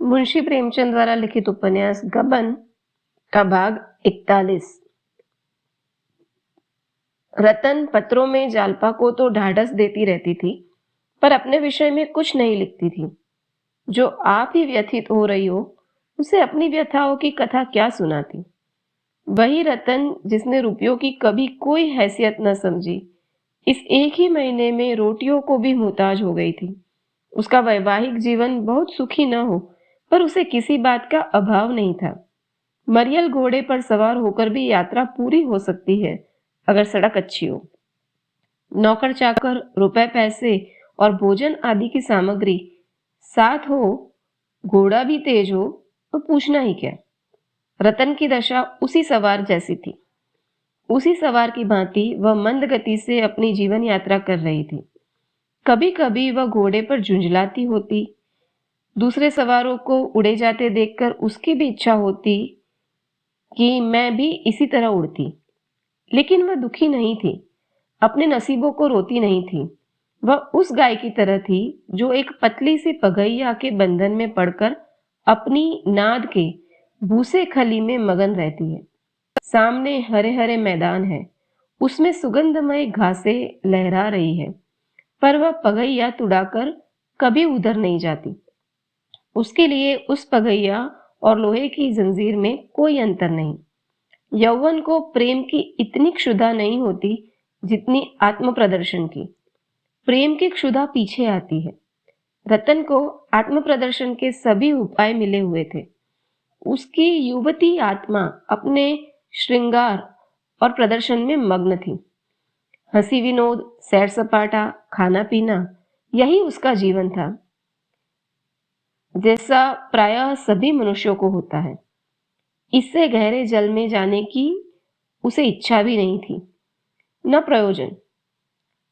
मुंशी प्रेमचंद द्वारा लिखित उपन्यास गबन का भाग 41। रतन पत्रों में जालपा को तो ढाढ़स देती रहती थी, पर अपने विषय में कुछ नहीं लिखती थी। जो आप ही व्यथित हो रही हो, उसे अपनी व्यथाओं की कथा क्या सुनाती। वही रतन जिसने रुपयों की कभी कोई हैसियत न समझी, इस एक ही महीने में रोटियों को भी मुहताज हो गई थी। उसका वैवाहिक जीवन बहुत सुखी न हो, पर उसे किसी बात का अभाव नहीं था। मरियल घोड़े पर सवार होकर भी यात्रा पूरी हो सकती है, अगर सड़क अच्छी हो। नौकर चाकर, रुपए पैसे और भोजन आदि की सामग्री साथ हो, घोड़ा भी तेज हो, तो पूछना ही क्या। रतन की दशा उसी सवार जैसी थी। उसी सवार की भांति वह मंद गति से अपनी जीवन यात्रा कर रही थी। कभी कभी वह घोड़े पर झुंझलाती होती, दूसरे सवारों को उड़े जाते देखकर उसकी भी इच्छा होती कि मैं भी इसी तरह उड़ती। लेकिन वह दुखी नहीं थी, अपने नसीबों को रोती नहीं थी। वह उस गाय की तरह थी जो एक पतली सी पगैया के बंधन में पड़कर अपनी नाद के भूसे खली में मगन रहती है। सामने हरे हरे मैदान है, उसमें सुगंधमय घासें लहरा रही है, पर वह पगैया तुड़ाकर कभी उधर नहीं जाती। उसके लिए उस पगैया और लोहे की जंजीर में कोई अंतर नहीं। यौवन को प्रेम की इतनी क्षुधा नहीं होती जितनी आत्म प्रदर्शन की। प्रेम की क्षुधा पीछे आती है। रतन को आत्म प्रदर्शन के सभी उपाय मिले हुए थे। उसकी युवती आत्मा अपने श्रृंगार और प्रदर्शन में मग्न थी। हंसी विनोद, सैर सपाटा, खाना पीना, यही उसका जीवन था, जैसा प्रायः सभी मनुष्यों को होता है। इससे गहरे जल में जाने की उसे इच्छा भी नहीं थी, न प्रयोजन।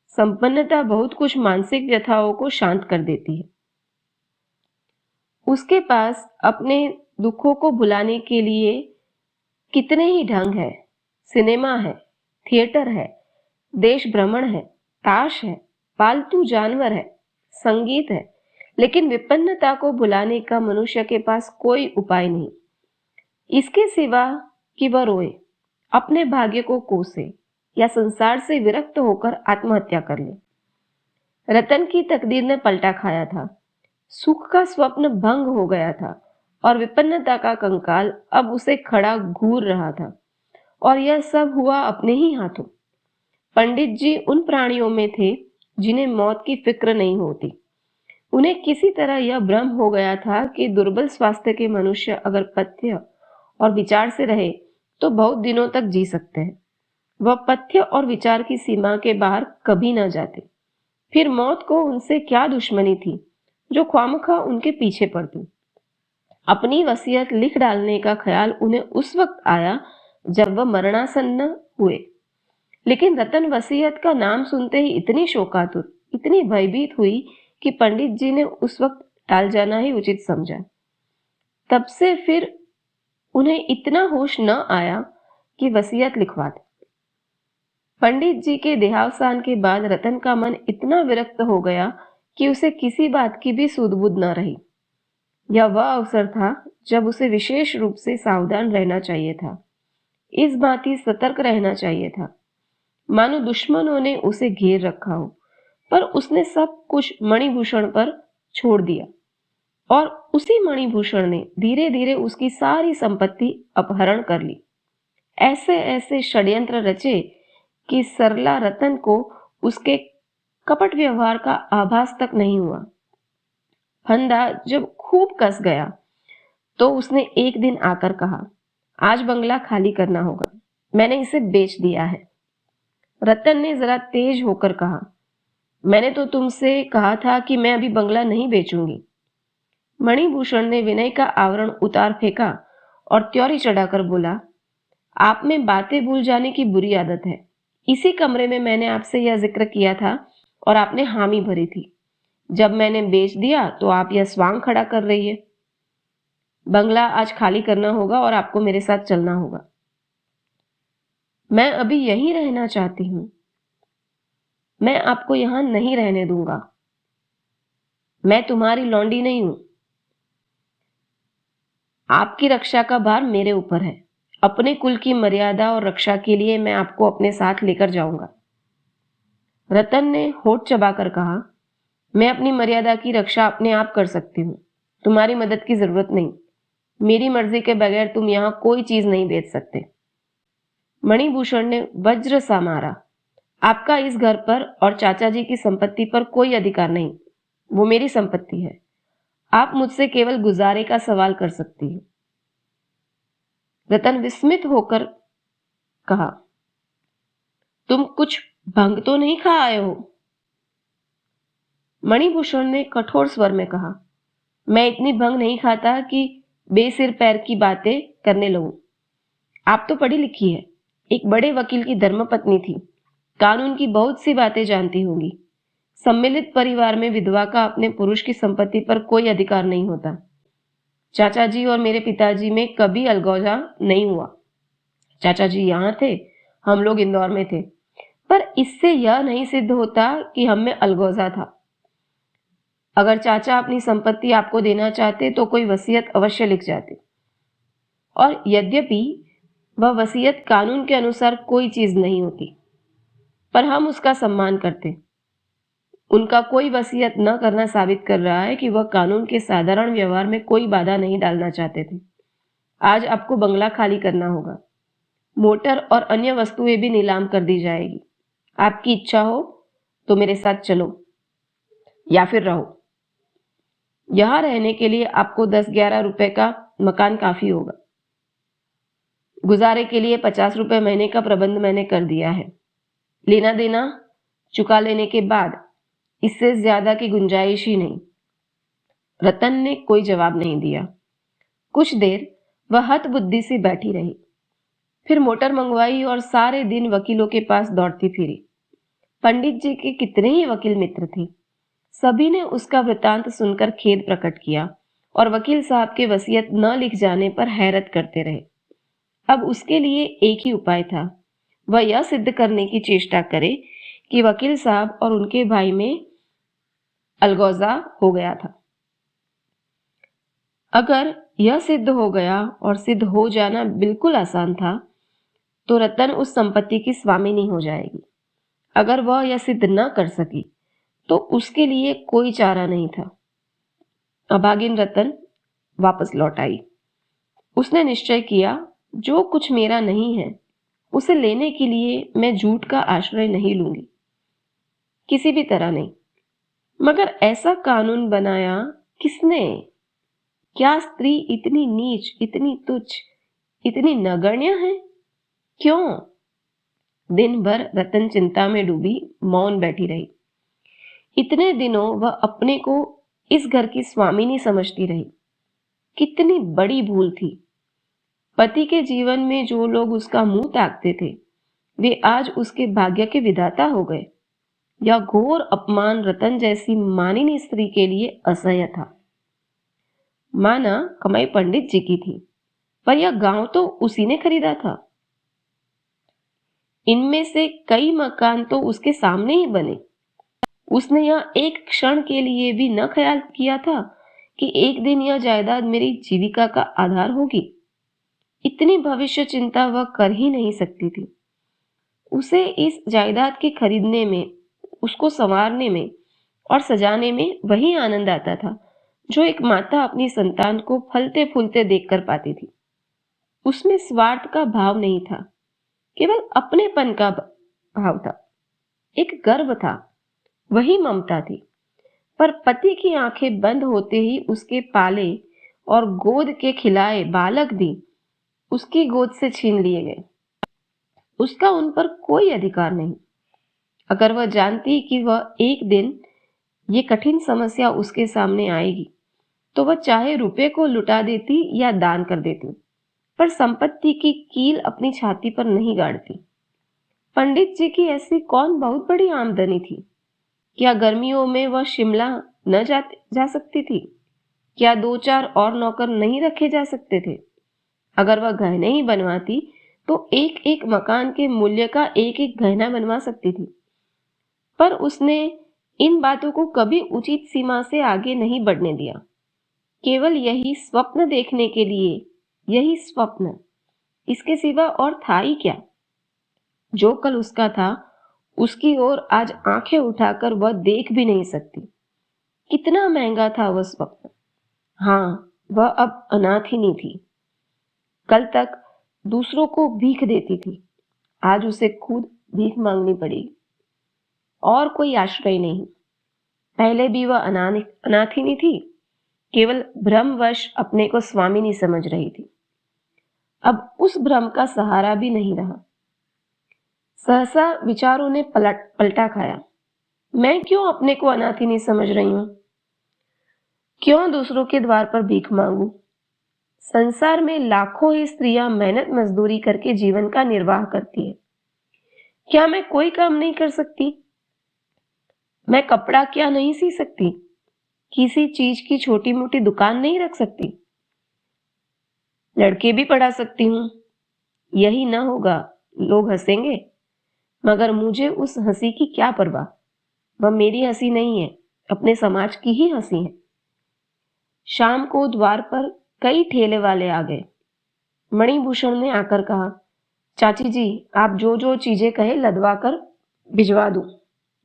संपन्नता बहुत कुछ मानसिक व्यथाओं को शांत कर देती है। उसके पास अपने दुखों को भुलाने के लिए कितने ही ढंग है। सिनेमा है, थिएटर है, देश भ्रमण है, ताश है, पालतू जानवर है, संगीत है, लेकिन विपन्नता को भुलाने का मनुष्य के पास कोई उपाय नहीं, इसके सिवा कि वह रोए, अपने भाग्य को कोसे या संसार से विरक्त होकर आत्महत्या कर ले। रतन की तकदीर ने पलटा खाया था। सुख का स्वप्न भंग हो गया था और विपन्नता का कंकाल अब उसे खड़ा घूर रहा था। और यह सब हुआ अपने ही हाथों। पंडित जी उन प्राणियों में थे जिन्हें मौत की फिक्र नहीं होती। उन्हें किसी तरह यह भ्रम हो गया था कि दुर्बल स्वास्थ्य के मनुष्य अगर पथ्य और विचार से रहे तो बहुत दिनों तक जी सकते हैं। वह पथ्य और विचार की सीमा के बाहर कभी न जाते। फिर मौत को उनसे क्या दुश्मनी थी जो ख्वामखा उनके पीछे पड़ती। अपनी वसीयत लिख डालने का ख्याल उन्हें उस वक्त आया जब वह मरणासन्न हुए। लेकिन रतन वसीयत का नाम सुनते ही इतनी शोकातुर, इतनी भयभीत हुई कि पंडित जी ने उस वक्त टाल जाना ही उचित समझा। तब से फिर उन्हें इतना होश न आया कि वसीयत लिखवा दे। पंडित जी के देहावसान के बाद रतन का मन इतना विरक्त हो गया कि उसे किसी बात की भी सुध-बुध न रही। यह वह अवसर था जब उसे विशेष रूप से सावधान रहना चाहिए था, इस भांति सतर्क रहना चाहिए था, मानो दुश्मनों ने उसे घेर रखा हो। पर उसने सब कुछ मणिभूषण पर छोड़ दिया और उसी मणिभूषण ने धीरे धीरे उसकी सारी संपत्ति अपहरण कर ली। ऐसे ऐसे षड्यंत्र रचे कि सरला रतन को उसके कपट व्यवहार का आभास तक नहीं हुआ। फंदा जब खूब कस गया तो उसने एक दिन आकर कहा, आज बंगला खाली करना होगा, मैंने इसे बेच दिया है। रतन ने जरा तेज होकर कहा, मैंने तो तुमसे कहा था कि मैं अभी बंगला नहीं बेचूंगी। मणिभूषण ने विनय का आवरण उतार फेंका और त्योरी चढ़ाकर बोला, आप में बातें भूल जाने की बुरी आदत है। इसी कमरे में मैंने आपसे यह जिक्र किया था और आपने हामी भरी थी। जब मैंने बेच दिया तो आप यह स्वांग खड़ा कर रही है। बंगला आज खाली करना होगा और आपको मेरे साथ चलना होगा। मैं अभी यहीं रहना चाहती हूं। मैं आपको यहां नहीं रहने दूंगा। मैं तुम्हारी लौंडी नहीं हूं। आपकी रक्षा का भार मेरे ऊपर है। अपने कुल की मर्यादा और रक्षा के लिए मैं आपको अपने साथ लेकर जाऊंगा। रतन ने होठ चबाकर कहा, मैं अपनी मर्यादा की रक्षा अपने आप कर सकती हूँ, तुम्हारी मदद की जरूरत नहीं। मेरी मर्जी के बगैर तुम यहाँ कोई चीज नहीं बेच सकते। मणिभूषण ने वज्र सा मारा, आपका इस घर पर और चाचा जी की संपत्ति पर कोई अधिकार नहीं, वो मेरी संपत्ति है। आप मुझसे केवल गुजारे का सवाल कर सकती हैं। रतन विस्मित होकर कहा, तुम कुछ भंग तो नहीं खा आए हो? मणिभूषण ने कठोर स्वर में कहा, मैं इतनी भंग नहीं खाता कि बेसिर पैर की बातें करने लगूं। आप तो पढ़ी लिखी है, एक बड़े वकील की धर्मपत्नी थी, कानून की बहुत सी बातें जानती होंगी। सम्मिलित परिवार में विधवा का अपने पुरुष की संपत्ति पर कोई अधिकार नहीं होता। चाचा जी और मेरे पिताजी में कभी अलगौजा नहीं हुआ। चाचा जी यहाँ थे, हम लोग इंदौर में थे, पर इससे यह नहीं सिद्ध होता कि हम में अलगौजा था। अगर चाचा अपनी संपत्ति आपको देना चाहते तो कोई वसीयत अवश्य लिख जाते, और यद्यपि वह वसीयत कानून के अनुसार कोई चीज नहीं होती, पर हम उसका सम्मान करते। उनका कोई वसीयत न करना साबित कर रहा है कि वह कानून के साधारण व्यवहार में कोई बाधा नहीं डालना चाहते थे। आज आपको बंगला खाली करना होगा, मोटर और अन्य वस्तुएं भी नीलाम कर दी जाएगी। आपकी इच्छा हो तो मेरे साथ चलो या फिर रहो। यहां रहने के लिए आपको 10-11 रुपए का मकान काफी होगा। गुजारे के लिए 50 रुपए महीने का प्रबंध मैंने कर दिया है। लेना देना चुका लेने के बाद इससे ज्यादा की गुंजाइश ही नहीं। रतन ने कोई जवाब नहीं दिया। कुछ देर वह हतबुद्धि से बैठी रही, फिर मोटर मंगवाई और सारे दिन वकीलों के पास दौड़ती फिरी। पंडित जी के कितने ही वकील मित्र थे, सभी ने उसका वृतांत सुनकर खेद प्रकट किया और वकील साहब के वसीयत न लिख जाने पर हैरत करते रहे। अब उसके लिए एक ही उपाय था, वह यह सिद्ध करने की चेष्टा करे कि वकील साहब और उनके भाई में अलगौजा हो गया था। अगर यह सिद्ध हो गया, और सिद्ध हो जाना बिल्कुल आसान था, तो रतन उस संपत्ति की स्वामिनी हो जाएगी। अगर वह यह सिद्ध न कर सकी तो उसके लिए कोई चारा नहीं था। अभागिन रतन वापस लौट आई। उसने निश्चय किया, जो कुछ मेरा नहीं है उसे लेने के लिए मैं झूठ का आश्रय नहीं लूंगी, किसी भी तरह नहीं। मगर ऐसा कानून बनाया किसने? क्या स्त्री इतनी नीच, इतनी तुच्छ, इतनी नगण्य है? क्यों? दिन भर रतन चिंता में डूबी मौन बैठी रही। इतने दिनों वह अपने को इस घर की स्वामिनी समझती रही। कितनी बड़ी भूल थी। पति के जीवन में जो लोग उसका मुंह ताकते थे, वे आज उसके भाग्य के विधाता हो गए। यह घोर अपमान रतन जैसी मानिनी स्त्री के लिए असह्य था। माना कमाई पंडित जी की थी, पर यह गांव तो उसी ने खरीदा था। इनमें से कई मकान तो उसके सामने ही बने। उसने यह एक क्षण के लिए भी न ख्याल किया था कि एक दिन यह जायदाद मेरी जीविका का आधार होगी। इतनी भविष्य चिंता वह कर ही नहीं सकती थी। उसे इस जायदाद के खरीदने में, उसको संवारने में और सजाने में वही आनंद आता था जो एक माता अपनी संतान को फलते फूलते देखकर पाती थी। उसमें स्वार्थ का भाव नहीं था, केवल अपनेपन का भाव था। एक गर्व था, वही ममता थी। पर पति की आंखें बंद होते ही उसके पाले और गोद के खिलाए बालक भी उसकी गोद से छीन लिए गए। उसका उन पर कोई अधिकार नहीं। अगर वह जानती कि वह एक दिन ये कठिन समस्या उसके सामने आएगी, तो वह चाहे रुपए को लुटा देती या दान कर देती, पर संपत्ति की कील अपनी छाती पर नहीं गाड़ती। पंडित जी की ऐसी कौन बहुत बड़ी आमदनी थी? क्या गर्मियों में वह शिमला न जा सकती थी? क्या 2-4 और नौकर नहीं रखे जा सकते थे? अगर वह गहने ही बनवाती तो एक एक मकान के मूल्य का एक एक गहना बनवा सकती थी। पर उसने इन बातों को कभी उचित सीमा से आगे नहीं बढ़ने दिया। केवल यही स्वप्न देखने के लिए, यही स्वप्न, इसके सिवा और था ही क्या? जो कल उसका था, उसकी ओर आज आंखें उठाकर वह देख भी नहीं सकती। कितना महंगा था वह स्वप्न। हाँ, वह अब अनाथिनी थी। कल तक दूसरों को भीख देती थी, आज उसे खुद भीख मांगनी पड़ेगी। और कोई आश्रय नहीं। पहले भी वह अनाथिनी थी, केवल भ्रमवश अपने को स्वामिनी समझ रही थी। अब उस भ्रम का सहारा भी नहीं रहा। सहसा विचारों ने पलटा खाया। मैं क्यों अपने को अनाथिनी समझ रही हूं? क्यों दूसरों के द्वार पर भीख मांगू? संसार में लाखों ही स्त्रियां मेहनत मजदूरी करके जीवन का निर्वाह करती है। क्या मैं कोई काम नहीं कर सकती? मैं कपड़ा क्या नहीं सी सकती? किसी चीज की छोटी मोटी दुकान नहीं रख सकती? लड़के भी पढ़ा सकती हूं। यही ना होगा, लोग हंसेंगे, मगर मुझे उस हंसी की क्या परवाह। वह मेरी हंसी नहीं है, अपने समाज की ही हंसी है। शाम को द्वार पर कई ठेले वाले आ गए। मणिभूषण ने आकर कहा, चाची जी, आप जो जो चीजें कहे लदवा कर भिजवा दूं।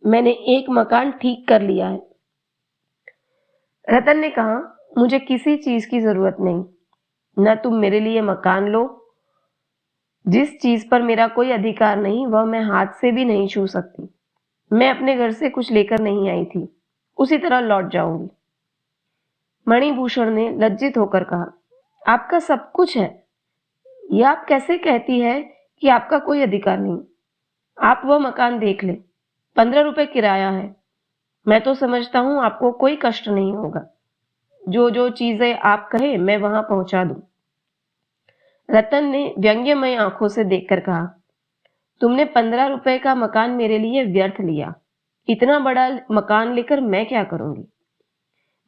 मैंने एक मकान ठीक कर लिया है। रतन ने कहा, मुझे किसी चीज की जरूरत नहीं। न तुम मेरे लिए मकान लो। जिस चीज पर मेरा कोई अधिकार नहीं, वह मैं हाथ से भी नहीं छू सकती। मैं अपने घर से कुछ लेकर नहीं आई थी, उसी तरह लौट जाऊंगी। मणिभूषण ने लज्जित होकर कहा, आपका सब कुछ है, यह आप कैसे कहती है कि आपका कोई अधिकार नहीं? आप वह मकान देख ले, 15 रुपए किराया है। मैं तो समझता हूं आपको कोई कष्ट नहीं होगा। जो जो चीजें आप कहे मैं वहां पहुंचा दूं। रतन ने व्यंग्यमय आंखों से देखकर कहा, तुमने 15 रुपए का मकान मेरे लिए व्यर्थ लिया। इतना बड़ा मकान लेकर मैं क्या करूंगी?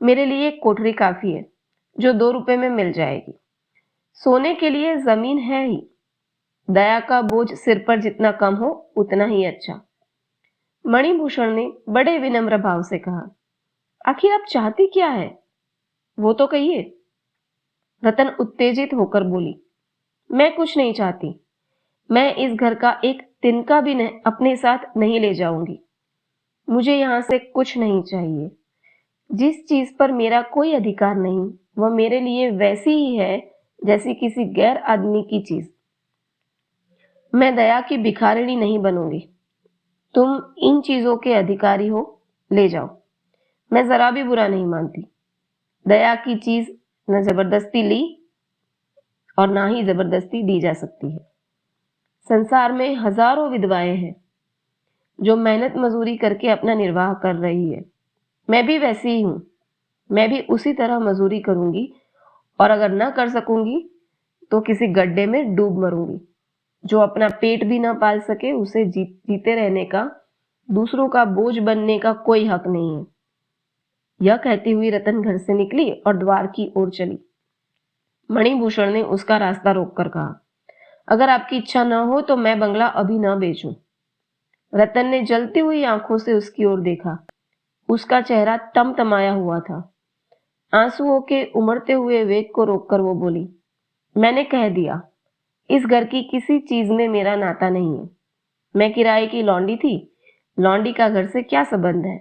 मेरे लिए एक कोठरी काफी है, जो 2 रुपए में मिल जाएगी। सोने के लिए जमीन है ही। दया का बोझ सिर पर जितना कम हो उतना ही अच्छा। मणिभूषण ने बड़े विनम्र भाव से कहा, आखिर आप चाहती क्या है? वो तो कहिए। रतन उत्तेजित होकर बोली, मैं कुछ नहीं चाहती। मैं इस घर का एक तिनका भी अपने साथ नहीं ले जाऊंगी। मुझे यहां से कुछ नहीं चाहिए। जिस चीज पर मेरा कोई अधिकार नहीं, वह मेरे लिए वैसी ही है जैसी किसी गैर आदमी की चीज। मैं दया की भिखारिणी नहीं बनूंगी। तुम इन चीजों के अधिकारी हो, ले जाओ। मैं जरा भी बुरा नहीं मानती। दया की चीज न जबरदस्ती ली और ना ही जबरदस्ती दी जा सकती है। संसार में हजारों विधवाएं हैं जो मेहनत मजदूरी करके अपना निर्वाह कर रही है। मैं भी वैसी ही हूं। मैं भी उसी तरह मजदूरी करूंगी, और अगर ना कर सकूंगी तो किसी गड्ढे में डूब मरूंगी। जो अपना पेट भी ना पाल सके, उसे जीते रहने का, दूसरों का बोझ बनने का कोई हक नहीं है। यह कहती हुई रतन घर से निकली और द्वार की ओर चली। मणिभूषण ने उसका रास्ता रोककर कहा, अगर आपकी इच्छा न हो तो मैं बंगला अभी न बेचूं। रतन ने जलती हुई आंखों से उसकी ओर देखा। उसका चेहरा तमतमाया हुआ था। आंसुओं के उमड़ते हुए वेग को रोककर वो बोली, मैंने कह दिया, इस घर की किसी चीज में मेरा नाता नहीं है। मैं किराए की लौंडी थी। लौंडी का घर से क्या संबंध है?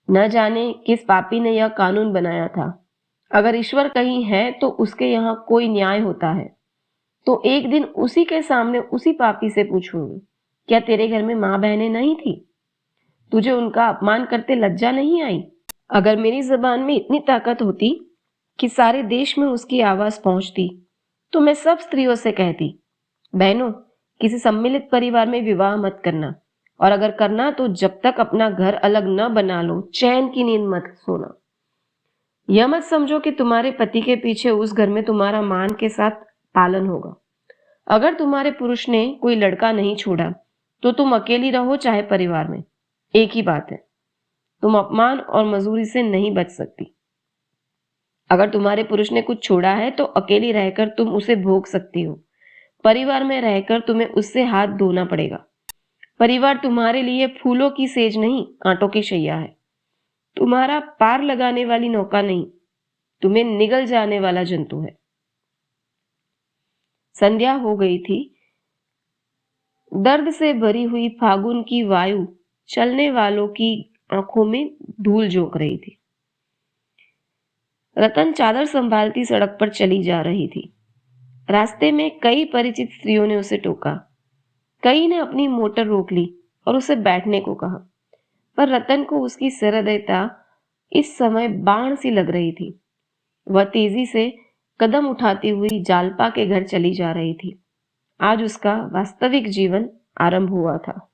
न जाने किस पापी ने यह कानून बनाया था। अगर ईश्वर कहीं है तो उसके यहाँ कोई न्याय होता है। तो एक दिन उसी के सामने उसी पापी से पूछूंगी, क्या तेरे घर में माँ बहनें नहीं थी? तुझे उनका अपमान करते लज्जा नहीं आई? अगर मेरी जबान में इतनी ताकत होती कि सारे देश में उसकी आवाज पहुंचती, तो मैं सब स्त्रियों से कहती, बहनों, किसी सम्मिलित परिवार में विवाह मत करना, और अगर करना तो जब तक अपना घर अलग न बना लो, चैन की नींद मत सोना। यह मत समझो कि तुम्हारे पति के पीछे उस घर में तुम्हारा मान के साथ पालन होगा। अगर तुम्हारे पुरुष ने कोई लड़का नहीं छोड़ा तो तुम अकेली रहो चाहे परिवार में, एक ही बात है। तुम अपमान और मजूरी से नहीं बच सकती। अगर तुम्हारे पुरुष ने कुछ छोड़ा है तो अकेली रहकर तुम उसे भोग सकती हो। परिवार में रहकर तुम्हें उससे हाथ धोना पड़ेगा। परिवार तुम्हारे लिए फूलों की सेज नहीं, कांटों की शैया है। तुम्हारा पार लगाने वाली नौका नहीं। तुम्हें निगल जाने वाला जंतु है। संध्या हो गई थी। दर्द से भरी हुई फागुन की वायु चलने वालों की आंखों में धूल झोंक रही थी। रतन चादर संभालती सड़क पर चली जा रही थी। रास्ते में कई परिचित स्त्रियों ने उसे टोका। कई ने अपनी मोटर रोक ली और उसे बैठने को कहा, पर रतन को उसकी सहृदयता इस समय बाण सी लग रही थी। वह तेजी से कदम उठाती हुई जालपा के घर चली जा रही थी। आज उसका वास्तविक जीवन आरंभ हुआ था।